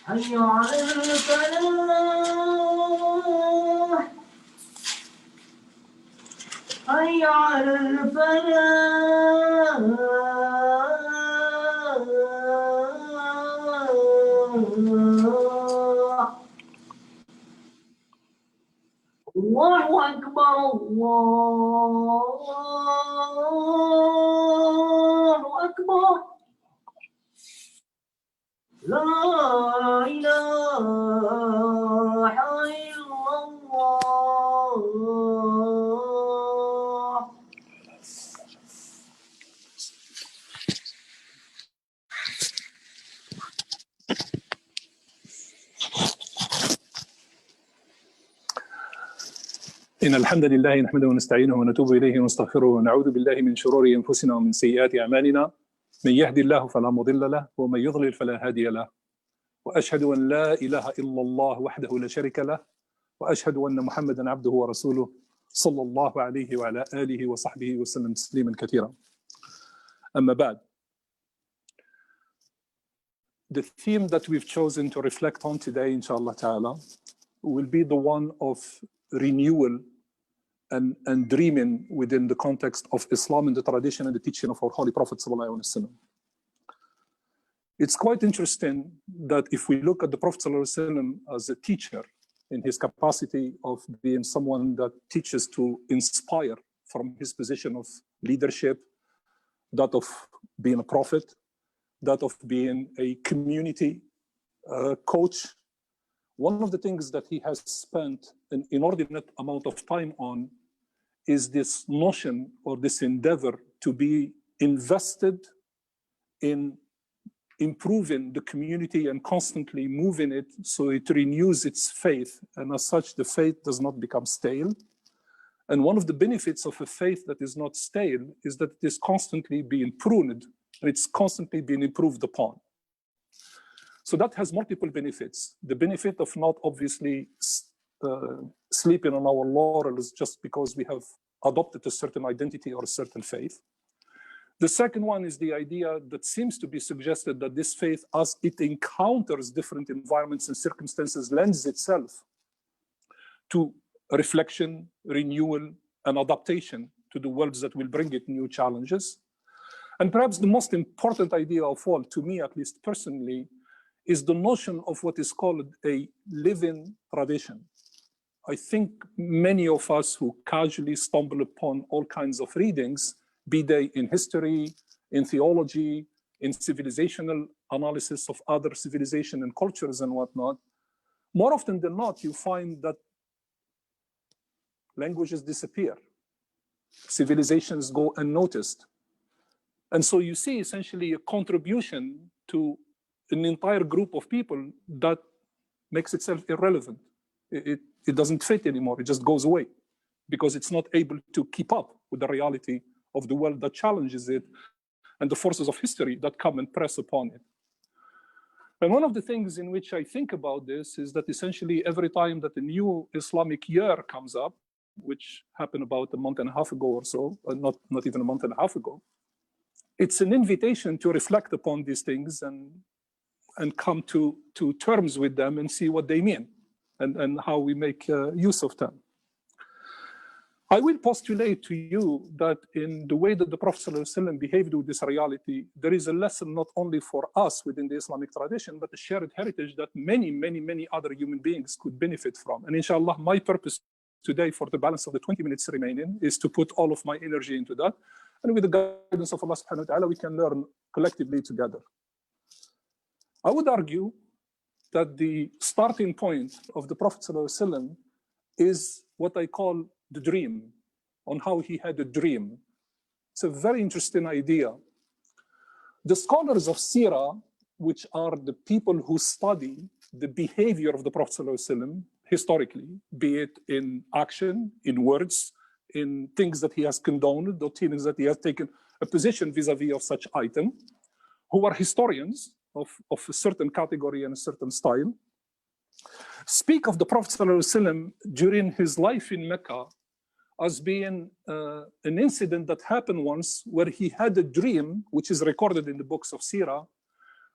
حي على الفلاح حي على الفلاح الله أكبر الله أكبر لا إله إلا الله. إن الحمد لله نحمده ونستعينه ونتوب إليه ونستغفره ونعوذ بالله من شرور أنفسنا ومن سيئات أعمالنا من يهدي الله فلا مضل له ومن يضلل فلا هادي له وأشهد أن لا إله إلا الله وحده لا شريك له وأشهد أن محمدا عبده ورسوله صلى الله عليه وعلى آله وصحبه وسلم تسليما كثيرا. أما بعد, the theme that we've chosen to reflect on today, inshallah ta'ala, will be the one of renewal and dreaming within the context of Islam and the tradition and the teaching of our Holy Prophet sallallahu alaihi wasallam. It's quite interesting that if we look at the Prophet sallallahu alaihi wasallam as a teacher in his capacity of being someone that teaches to inspire from his position of leadership, that of being a prophet, that of being a community coach, one of the things that he has spent an inordinate amount of time on is this notion or this endeavor to be invested in improving the community and constantly moving it so it renews its faith, and as such the faith does not become stale. And one of the benefits of a faith that is not stale is that it is constantly being pruned, it's constantly being improved upon. So that has multiple benefits. The benefit of not obviously sleeping on our laurels just because we have adopted a certain identity or a certain faith. The second one is the idea that seems to be suggested that this faith, as it encounters different environments and circumstances, lends itself to reflection, renewal, and adaptation to the worlds that will bring it new challenges. And perhaps the most important idea of all, to me at least personally, is the notion of what is called a living tradition. I think many of us who casually stumble upon all kinds of readings, be they in history, in theology, in civilizational analysis of other civilization and cultures and whatnot, more often than not, you find that languages disappear, civilizations go unnoticed. And so you see essentially a contribution to an entire group of people that makes itself irrelevant. It doesn't fit anymore, it just goes away because it's not able to keep up with the reality of the world that challenges it and the forces of history that come and press upon it. And one of the things in which I think about this is that essentially every time that a new Islamic year comes up, which happened about a month and a half ago or so, not even a month and a half ago, it's an invitation to reflect upon these things and come to terms with them and see what they mean and how we make use of them. I will postulate to you that in the way that the Prophet ﷺ behaved with this reality, there is a lesson not only for us within the Islamic tradition, but a shared heritage that many, many, many other human beings could benefit from. And inshallah, my purpose today for the balance of the 20 minutes remaining is to put all of my energy into that. And with the guidance of Allah subhanahu wa ta'ala, we can learn collectively together. I would argue that the starting point of the Prophet ﷺ is what I call the dream, on how he had a dream. It's a very interesting idea. The scholars of Sirah, which are the people who study the behavior of the Prophet ﷺ historically, be it in action, in words, in things that he has condoned, or things that he has taken a position vis-a-vis of such item, who are historians of a certain category and a certain style, speak of the Prophet ﷺ during his life in Mecca as being an incident that happened once where he had a dream, which is recorded in the books of Sirah,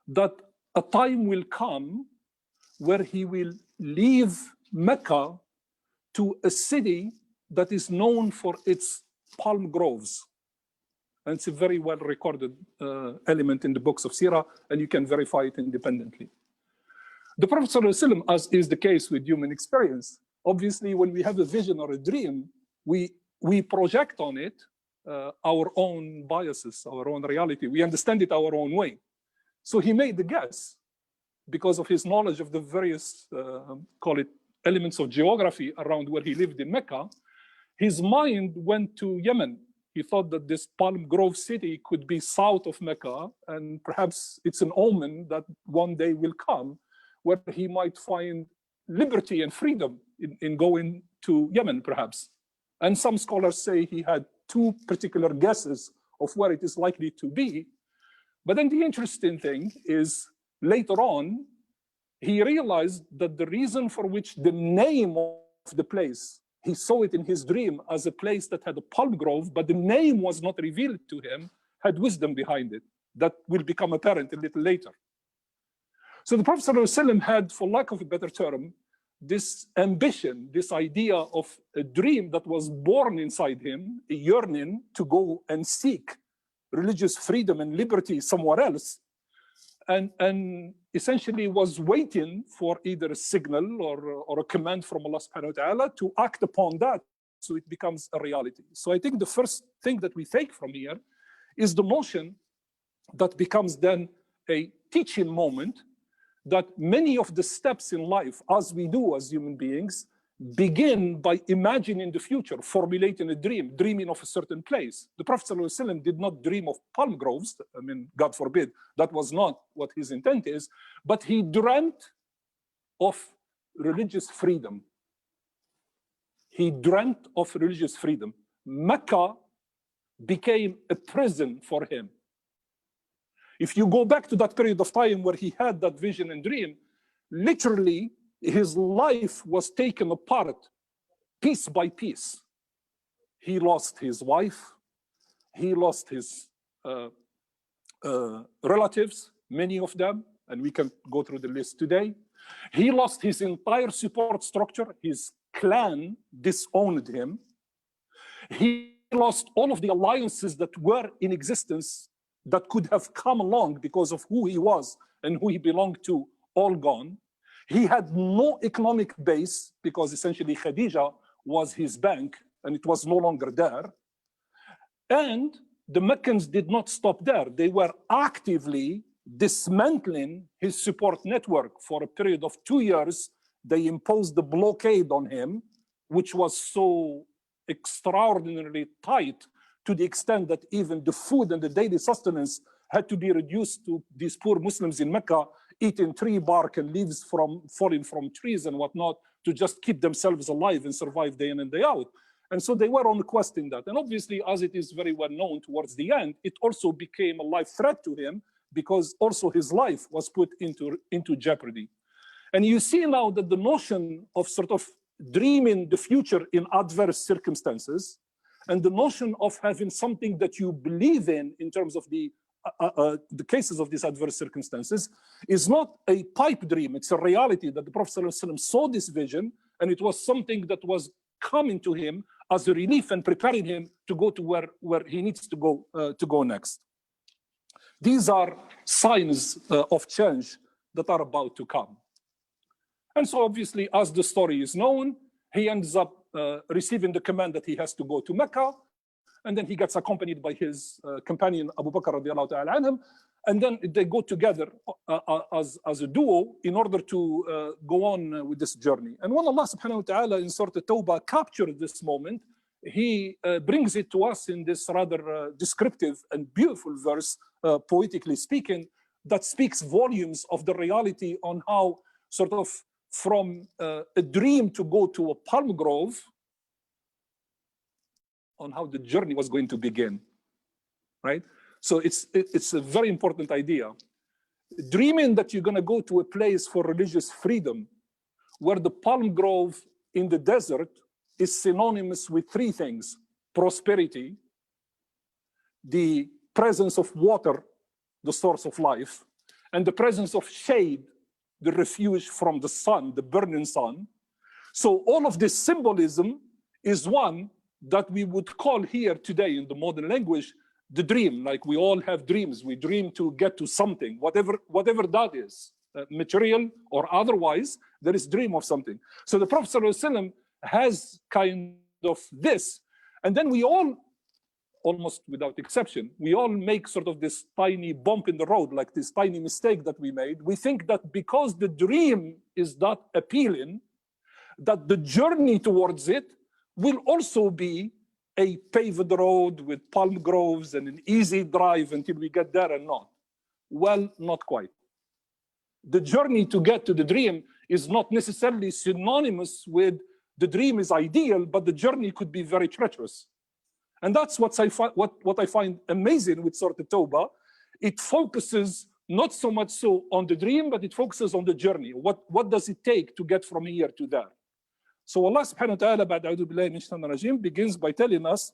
that a time will come where he will leave Mecca to a city that is known for its palm groves. And it's a very well recorded element in the books of Sirah, and you can verify it independently. The Prophet ﷺ, as is the case with human experience, obviously when we have a vision or a dream, we project on it our own biases, our own reality. We understand it our own way. So he made the guess, because of his knowledge of the various, call it, elements of geography around where he lived in Mecca. His mind went to Yemen. He thought that this palm grove city could be south of Mecca, and perhaps it's an omen that one day will come where he might find liberty and freedom in going to Yemen, perhaps. And some scholars say he had two particular guesses of where it is likely to be. But then the interesting thing is, later on, he realized that the reason for which the name of the place, he saw it in his dream as a place that had a palm grove, but the name was not revealed to him, had wisdom behind it. That will become apparent a little later. So the Prophet ﷺ had, for lack of a better term, this ambition, this idea of a dream that was born inside him, a yearning to go and seek religious freedom and liberty somewhere else, and essentially was waiting for either a signal or a command from Allah subhanahu wa ta'ala to act upon that so it becomes a reality. So I think the first thing that we take from here is the notion that becomes then a teaching moment, that many of the steps in life, as we do as human beings, begin by imagining the future, formulating a dream, dreaming of a certain place. The Prophet ﷺ did not dream of palm groves. I mean, God forbid, that was not what his intent is, but he dreamt of religious freedom. He dreamt of religious freedom. Mecca became a prison for him. If you go back to that period of time where he had that vision and dream, literally his life was taken apart piece by piece. He lost his wife, he lost his relatives, many of them, and we can go through the list today. He lost his entire support structure. His clan disowned him. He lost all of the alliances that were in existence that could have come along because of who he was and who he belonged to, all gone. He had no economic base because essentially Khadija was his bank and it was no longer there. And the Meccans did not stop there. They were actively dismantling his support network. For a period of 2 years, they imposed a blockade on him, which was so extraordinarily tight to the extent that even the food and the daily sustenance had to be reduced to these poor Muslims in Mecca eating tree bark and leaves falling from trees and whatnot to just keep themselves alive and survive day in and day out. And so they were on a quest in that. And obviously, as it is very well known towards the end, it also became a life threat to him because also his life was put into jeopardy. And you see now that the notion of sort of dreaming the future in adverse circumstances and the notion of having something that you believe in terms of the cases of these adverse circumstances is not a pipe dream. It's a reality that the Prophet ﷺ saw this vision, and it was something that was coming to him as a relief and preparing him to go to where he needs to go next. These are signs of change that are about to come. And so obviously, as the story is known, he ends up receiving the command that he has to go to Mecca, and then he gets accompanied by his companion Abu Bakr radiallahu ta'ala anhum, and then they go together as a duo in order to go on with this journey. And when Allah subhanahu wa ta'ala in Surah At-Tawbah captured this moment, he brings it to us in this rather descriptive and beautiful verse, poetically speaking, that speaks volumes of the reality on how sort of from a dream to go to a palm grove, on how the journey was going to begin, right? So it's a very important idea. Dreaming that you're going to go to a place for religious freedom, where the palm grove in the desert is synonymous with three things: prosperity, the presence of water, the source of life, and the presence of shade, the refuge from the sun, the burning sun. So all of this symbolism is one that we would call here today in the modern language, the dream. Like we all have dreams. We dream to get to something, whatever that is, material or otherwise, there is dream of something. So the Prophet ﷺ has kind of this. And then we all, almost without exception, we all make sort of this tiny bump in the road, like this tiny mistake that we made. We think that because the dream is that appealing, that the journey towards it will also be a paved road with palm groves and an easy drive until we get there and not. Well, not quite. The journey to get to the dream is not necessarily synonymous with the dream is ideal, but the journey could be very treacherous. And that's what I find amazing with Surah At-Tawbah. It focuses not so much so on the dream, but it focuses on the journey. What does it take to get from here to there? So Allah subhanahu wa ta'ala بعد أعوذ بالله من الشيطان الرجيم begins by telling us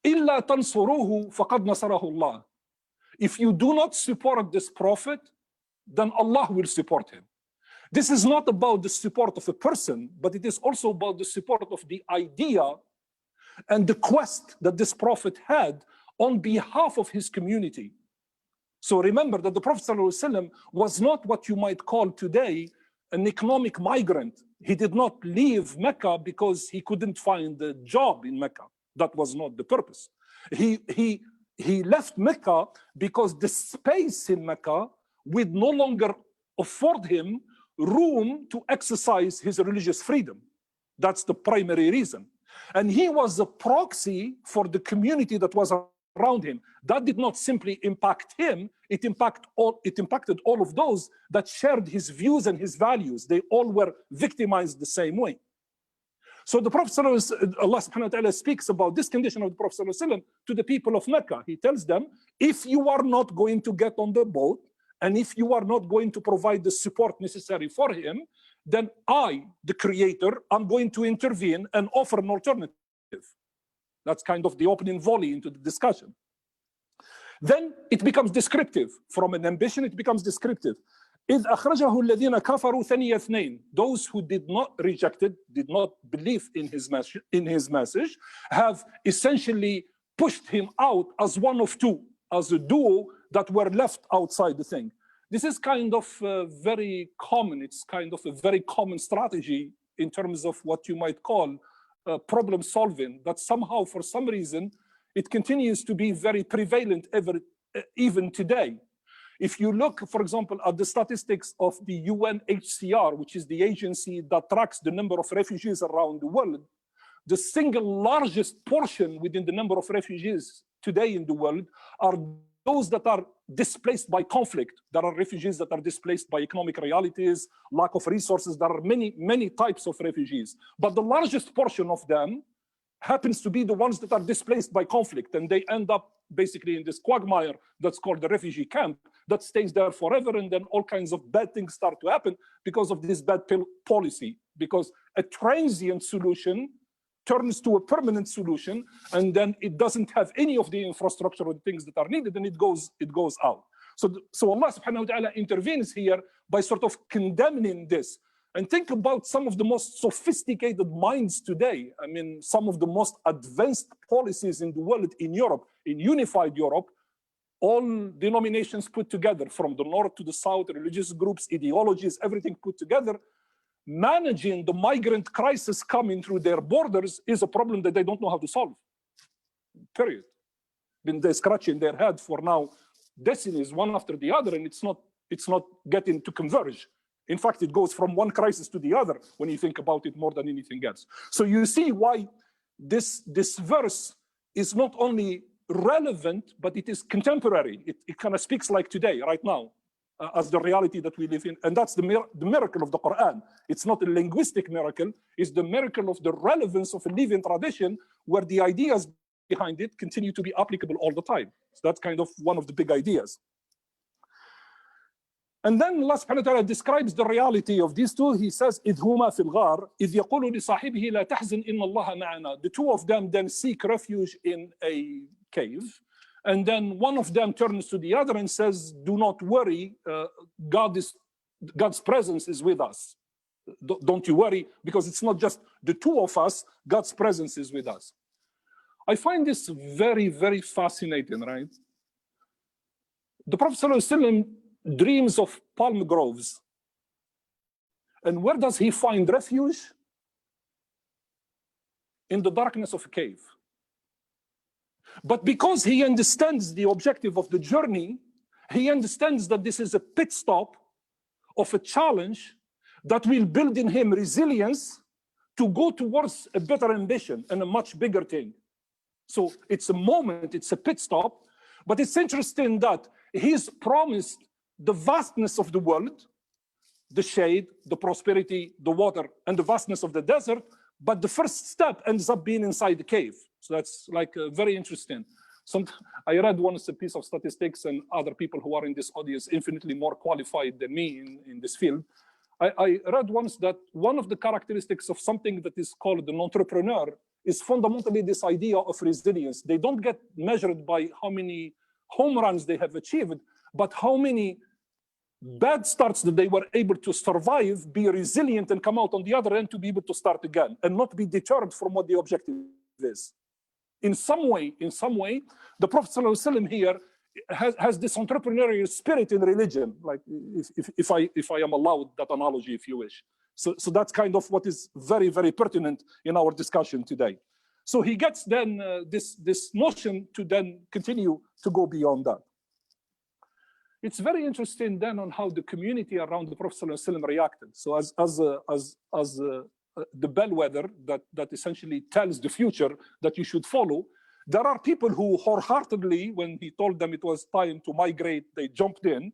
إِلَّا تَنْصُرُوهُ فَقَدْ نَصَرَهُ اللَّهُ. If you do not support this prophet, then Allah will support him. This is not about the support of a person, but it is also about the support of the idea and the quest that this prophet had on behalf of his community. So remember that the Prophet ﷺ was not what you might call today an economic migrant. He did not leave Mecca because he couldn't find a job in Mecca. That was not the purpose. He left Mecca because the space in Mecca would no longer afford him room to exercise his religious freedom. That's the primary reason. And he was a proxy for the community that was around him. That did not simply impact him, it impacted all of those that shared his views and his values. They all were victimized the same way. So the Prophet Allah subhanahu wa ta'ala speaks about this condition of the Prophet to the people of Mecca. He tells them, if you are not going to get on the boat, and if you are not going to provide the support necessary for him, then I, the creator, I'm going to intervene and offer an alternative. That's kind of the opening volley into the discussion. Then it becomes descriptive. From an ambition, it becomes descriptive. إِذْ أَخْرَجَهُ الَّذِينَ كَفَرُوا ثَنِيَ اثْنَيْنِ. Those who did not rejected, did not believe in his message, have essentially pushed him out as one of two, as a duo that were left outside the thing. This is kind of very common. It's kind of a very common strategy in terms of what you might call problem solving, that somehow, for some reason, it continues to be very prevalent even today. If you look, for example, at the statistics of the UNHCR, which is the agency that tracks the number of refugees around the world, the single largest portion within the number of refugees today in the world are those that are displaced by conflict. There are refugees that are displaced by economic realities, lack of resources. There are many types of refugees. But the largest portion of them happens to be the ones that are displaced by conflict. And they end up basically in this quagmire that's called the refugee camp that stays there forever. And then all kinds of bad things start to happen because of this bad policy. Because a transient solution turns to a permanent solution, and then it doesn't have any of the infrastructure or the things that are needed, and it goes out. So Allah subhanahu wa ta'ala intervenes here by sort of condemning this. And think about some of the most sophisticated minds today. I mean, some of the most advanced policies in the world in Europe, in unified Europe, all denominations put together, from the north to the south, religious groups, ideologies, everything put together. Managing the migrant crisis coming through their borders is a problem that they don't know how to solve, period. Been they scratching their head for now decades, one after the other, and it's not getting to converge. In fact, it goes from one crisis to the other when you think about it more than anything else. So you see why this verse is not only relevant, but it is contemporary. It kind of speaks like today, right now. As the reality that we live in. And that's the miracle of the Quran. It's not a linguistic miracle, it's the miracle of the relevance of a living tradition where the ideas behind it continue to be applicable all the time. So that's kind of one of the big ideas. And then Allah subhanahu wa ta'ala describes the reality of these two. He says, إِذْ هُمَا فِي الْغَارِ إِذْ يَقُولُ لِصَاحِبِهِ لَا تَحْزَنْ إِنَّ اللَّهَ مَعَنَا. The two of them then seek refuge in a cave. And then one of them turns to the other and says, do not worry, God is God's presence is with us. Don't you worry, because it's not just the two of us, God's presence is with us. I find this very, very fascinating, right? The Prophet ﷺ dreams of palm groves. And where does he find refuge? In the darkness of a cave. But because he understands the objective of the journey, he understands that this is a pit stop of a challenge that will build in him resilience to go towards a better ambition and a much bigger thing. So it's a moment, it's a pit stop, but it's interesting that he's promised the vastness of the world, the shade, the prosperity, the water, and the vastness of the desert, but the first step ends up being inside the cave. So that's like very interesting. I read once a piece of statistics, and other people who are in this audience infinitely more qualified than me in this field. I read once that one of the characteristics of something that is called an entrepreneur is fundamentally this idea of resilience. They don't get measured by how many home runs they have achieved, but how many bad starts that they were able to survive, be resilient, and come out on the other end to be able to start again and not be deterred from what the objective is. In some way, the Prophet ﷺ here has this entrepreneurial spirit in religion, like if I am allowed that analogy, if you wish. So that's kind of what is very, very pertinent in our discussion today. So he gets then this notion to then continue to go beyond that. It's very interesting then on how the community around the Prophet ﷺ reacted. So as the bellwether that essentially tells the future that you should follow, there are people who wholeheartedly, when he told them it was time to migrate, they jumped in,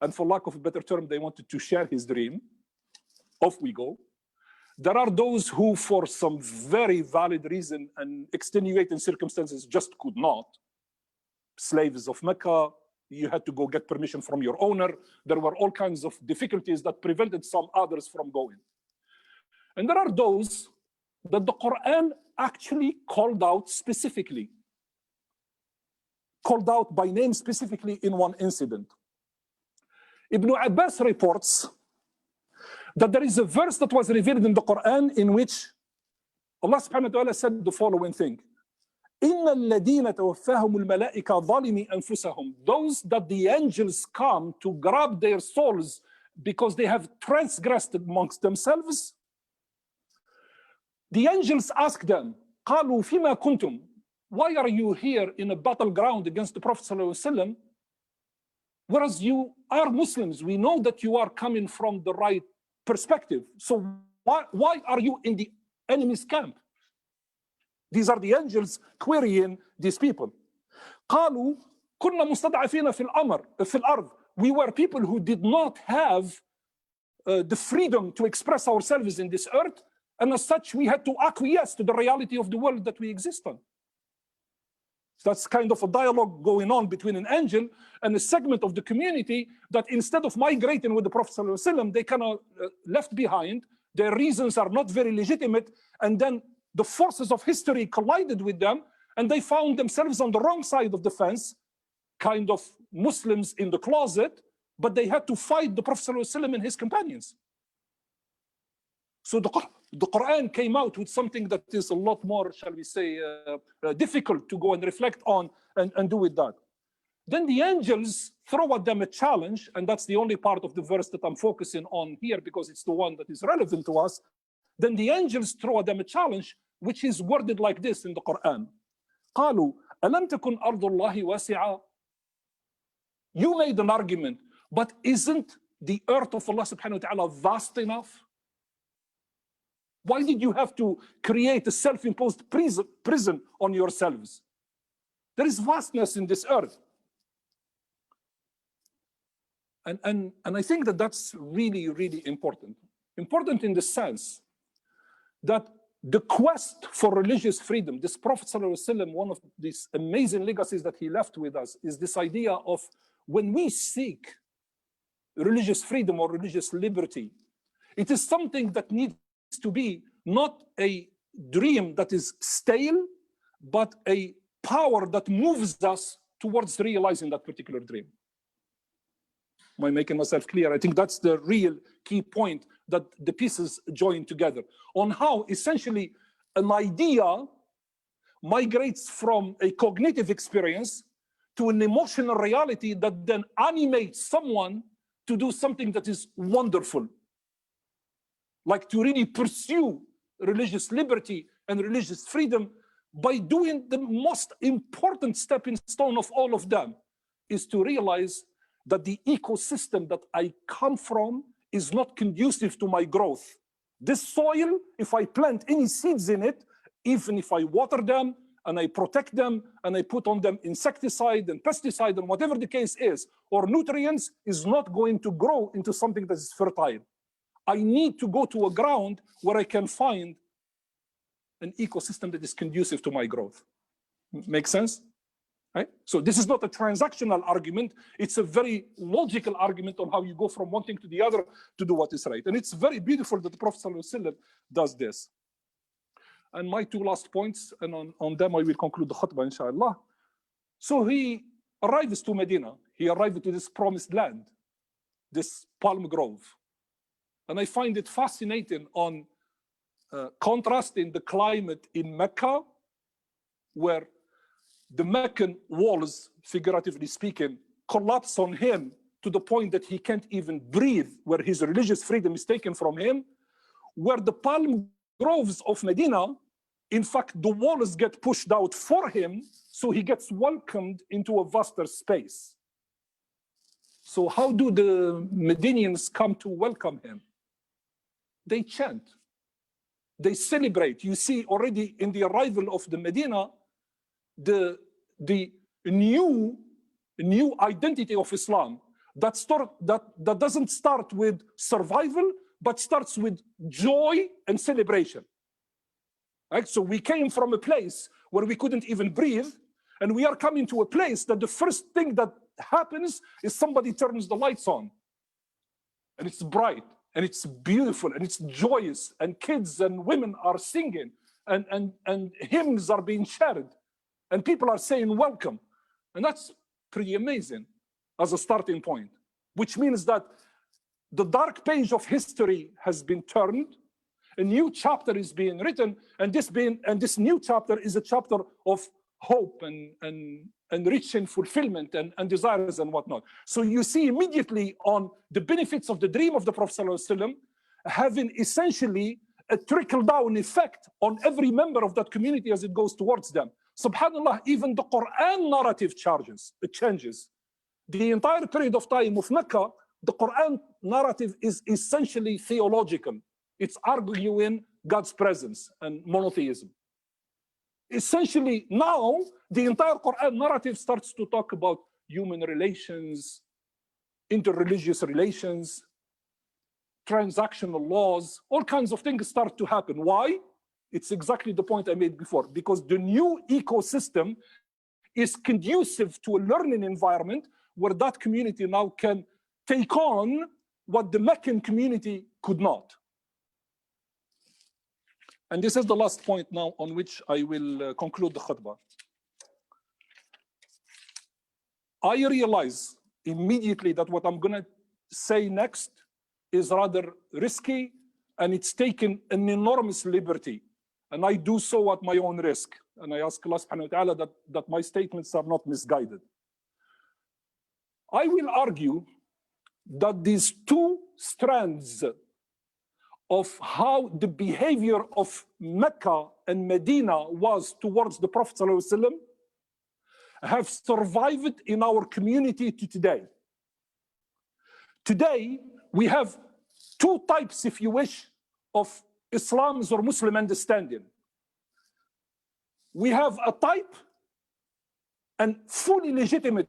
and for lack of a better term, they wanted to share his dream. Off we go. There are those who, for some very valid reason and extenuating circumstances, just could not. Slaves of Mecca, you had to go get permission from your owner. There were all kinds of difficulties that prevented some others from going. And there are those that the Quran actually called out specifically, called out by name specifically in one incident. Ibn Abbas reports that there is a verse that was revealed in the Quran in which Allah subhanahu wa ta'ala said the following thing. إِنَّ الَّذِينَ تَوَفَّاهُمُ الْمَلَائِكَةُ ظَالِمِي أَنفُسَهُم. Those that the angels come to grab their souls because they have transgressed amongst themselves. The angels ask them, قَالُوا فِيمَا كُنْتُمْ. Why are you here in a battleground against the Prophet ﷺ? Whereas you are Muslims, we know that you are coming from the right perspective. So why are you in the enemy's camp? These are the angels querying these people. قالوا كنا مستضعفين في الأرض. We were people who did not have the freedom to express ourselves in this earth, and as such we had to acquiesce to the reality of the world that we exist on. So that's kind of a dialogue going on between an angel and a segment of the community that instead of migrating with the Prophet ﷺ, they kind of left behind. Their reasons are not very legitimate, and then the forces of history collided with them, and they found themselves on the wrong side of the fence, kind of Muslims in the closet, but they had to fight the Prophet ﷺ and his companions. So the Quran came out with something that is a lot more, shall we say, difficult to go and reflect on and do with that. Then the angels throw at them a challenge, and that's the only part of the verse that I'm focusing on here because it's the one that is relevant to us. Then the angels throw at them a challenge, which is worded like this in the Quran. قالوا ألم تكن أرض الله واسعة. You made an argument, but isn't the earth of Allah subhanahu wa ta'ala vast enough? Why did you have to create a self-imposed prison on yourselves? There is vastness in this earth. And I think that that's really, really important. Important in the sense that the quest for religious freedom, this Prophet ﷺ, one of these amazing legacies that he left with us is this idea of when we seek religious freedom or religious liberty, it is something that needs to be not a dream that is stale, but a power that moves us towards realizing that particular dream. Am I making myself clear? I think that's the real key point, that the pieces join together on how essentially an idea migrates from a cognitive experience to an emotional reality that then animates someone to do something that is wonderful, like to really pursue religious liberty and religious freedom by doing the most important stepping stone of all of them, is to realize that the ecosystem that I come from is not conducive to my growth. This soil, if I plant any seeds in it, even if I water them and I protect them and I put on them insecticide and pesticide and whatever the case is, or nutrients, is not going to grow into something that is fertile. I need to go to a ground where I can find an ecosystem that is conducive to my growth. Make sense? Right? So this is not a transactional argument. It's a very logical argument on how you go from one thing to the other to do what is right. And it's very beautiful that the Prophet ﷺ does this. And my two last points, and on them I will conclude the khutbah, inshallah. So he arrives to Medina. He arrived to this promised land, this palm grove. And I find it fascinating on contrasting the climate in Mecca, where the Meccan walls, figuratively speaking, collapse on him to the point that he can't even breathe, where his religious freedom is taken from him, where the palm groves of Medina, in fact, the walls get pushed out for him, so he gets welcomed into a vaster space. So how do the Medinians come to welcome him? They chant, they celebrate. You see already in the arrival of the Medina, the new identity of Islam that doesn't start with survival, but starts with joy and celebration. Right? So we came from a place where we couldn't even breathe, and we are coming to a place that the first thing that happens is somebody turns the lights on, and it's bright, and it's beautiful, and it's joyous, and kids and women are singing, and hymns are being shared, and people are saying welcome. And that's pretty amazing as a starting point, which means that the dark page of history has been turned, a new chapter is being written, and this new chapter is a chapter of hope and rich in fulfillment and desires and whatnot. So you see immediately on the benefits of the dream of the Prophet ﷺ having essentially a trickle-down effect on every member of that community as it goes towards them. SubhanAllah, even the Quran narrative changes. The entire period of time of Mecca, the Quran narrative is essentially theological. It's arguing God's presence and monotheism. Essentially, now, the entire Quran narrative starts to talk about human relations, interreligious relations, transactional laws, all kinds of things start to happen. Why? It's exactly the point I made before, because the new ecosystem is conducive to a learning environment where that community now can take on what the Meccan community could not. And this is the last point now on which I will conclude the khutbah. I realize immediately that what I'm going to say next is rather risky, and it's taken an enormous liberty. And I do so at my own risk. And I ask Allah subhanahu wa ta'ala that my statements are not misguided. I will argue that these two strands of how the behavior of Mecca and Medina was towards the Prophet ﷺ have survived in our community to today. Today, we have two types, if you wish, of Islam's or Muslim understanding. We have a type, and fully legitimate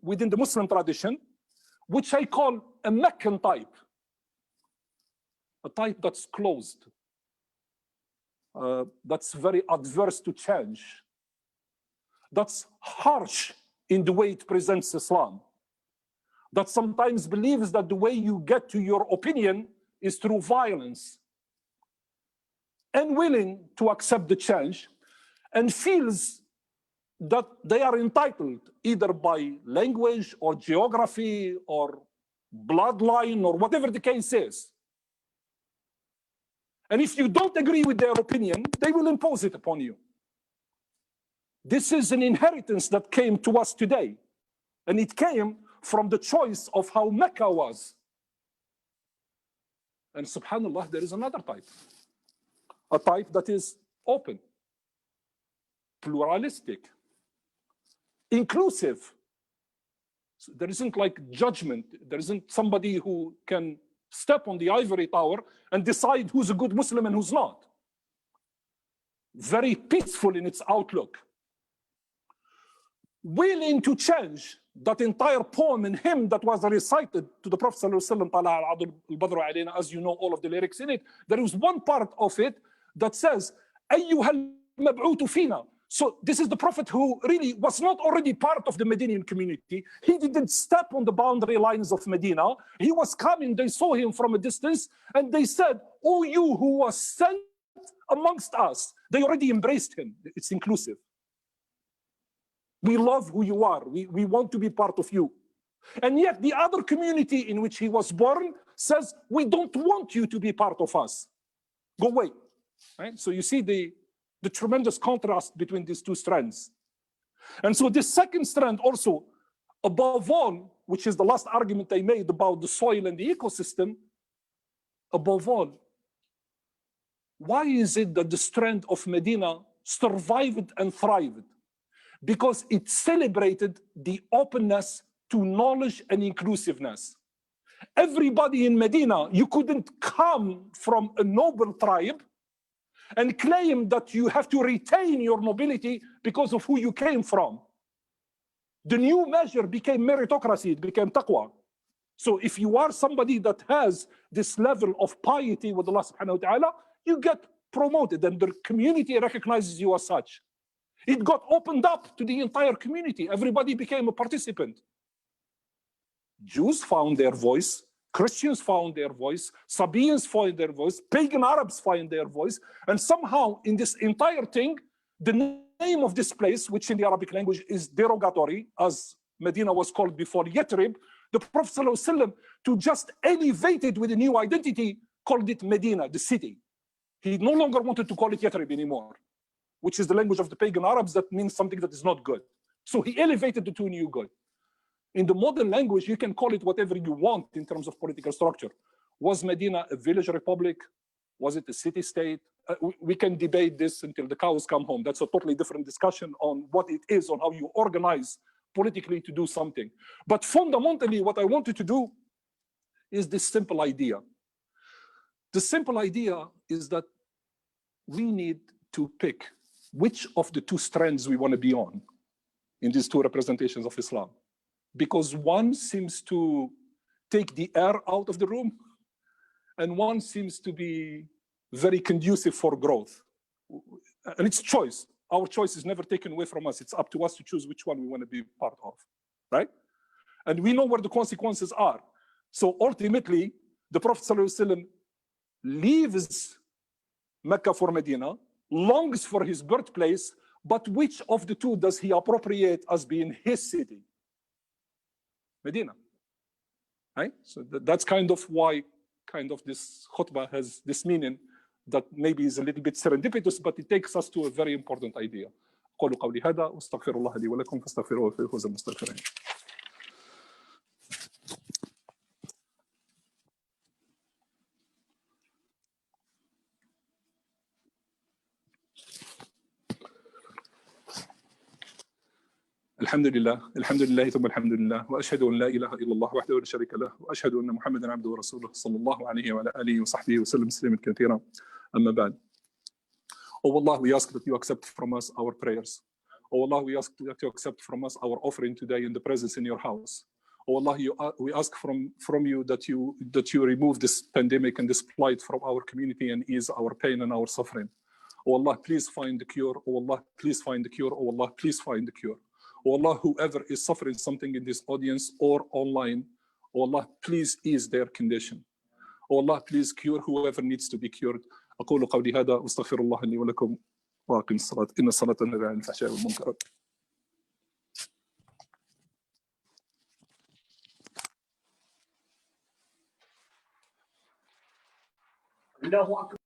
within the Muslim tradition, which I call a Meccan type. A type that's closed, that's very adverse to change, that's harsh in the way it presents Islam, that sometimes believes that the way you get to your opinion is through violence, unwilling to accept the change, and feels that they are entitled either by language or geography or bloodline, or whatever the case is. And if you don't agree with their opinion, they will impose it upon you. This is an inheritance that came to us today. And it came from the choice of how Mecca was. And subhanAllah, there is another type. A type that is open, pluralistic, inclusive. So there isn't like judgment. There isn't somebody who can step on the ivory tower and decide who's a good Muslim and who's not. Very peaceful in its outlook. Willing to change that entire poem and hymn that was recited to the Prophet ﷺ, as you know all of the lyrics in it, there is one part of it that says, أَيُّهَا الْمَبْعُوثُ فِينَا. So this is the Prophet who really was not already part of the Medinian community. He didn't step on the boundary lines of Medina. He was coming, they saw him from a distance, and they said, "Oh, you who was sent amongst us." They already embraced him. It's inclusive. We love who you are. We want to be part of you. And yet the other community in which he was born says, "We don't want you to be part of us. Go away." Right? So you see the tremendous contrast between these two strands. And so this second strand also, above all, which is the last argument I made about the soil and the ecosystem, above all, why is it that the strand of Medina survived and thrived? Because it celebrated the openness to knowledge and inclusiveness. Everybody in Medina, you couldn't come from a noble tribe and claim that you have to retain your nobility because of who you came from. The new measure became meritocracy, it became taqwa. So if you are somebody that has this level of piety with Allah subhanahu wa ta'ala, you get promoted and the community recognizes you as such. It got opened up to the entire community. Everybody became a participant. Jews found their voice, Christians found their voice, Sabians found their voice, pagan Arabs found their voice, and somehow in this entire thing, the name of this place, which in the Arabic language is derogatory, as Medina was called before Yathrib, the Prophet ﷺ, to just elevate it with a new identity, called it Medina, the city. He no longer wanted to call it Yathrib anymore, which is the language of the pagan Arabs that means something that is not good. So he elevated it to a new good. In the modern language, you can call it whatever you want in terms of political structure. Was Medina a village republic? Was it a city-state? We can debate this until the cows come home. That's a totally different discussion on what it is, on how you organize politically to do something. But fundamentally, what I wanted to do is this simple idea. The simple idea is that we need to pick which of the two strands we want to be on in these two representations of Islam. Because one seems to take the air out of the room, and one seems to be very conducive for growth. And it's choice. Our choice is never taken away from us. It's up to us to choose which one we want to be part of, right? And we know where the consequences are. So ultimately, the Prophet ﷺ leaves Mecca for Medina, longs for his birthplace, but which of the two does he appropriate as being his city? Medina, right? So that's kind of why this khutbah has this meaning that maybe is a little bit serendipitous, but it takes us to a very important idea. قولوا قولي هذا واستغفر الله لي ولكم فاستغفروه فإنه هو المستغفرين. الحمد لله ثم الحمد لله واشهد ان لا اله الا الله وحده لا شريك له واشهد ان محمدا عبده ورسوله صلى الله عليه وعلى اله وصحبه وسلم تسليما كثيرا اما بعد. Oh Allah, we ask that you accept from us our prayers. Oh Allah, we ask that you accept from us our offering today in the presence in your house. Oh Allah, we ask from you that you remove this pandemic and this plight from our community and ease our pain and our suffering. Oh Allah, please find the cure. Oh Allah, please find the cure. Oh Allah, please find the cure. Oh Allah, whoever is suffering something in this audience or online, oh Allah, please ease their condition. Oh Allah, please cure whoever needs to be cured. أقول قولي هذا واستغفر الله لي ولكم وأقم الصلاة إن الصلاة تنهى عن الفحشاء والمنكر. الله أكبر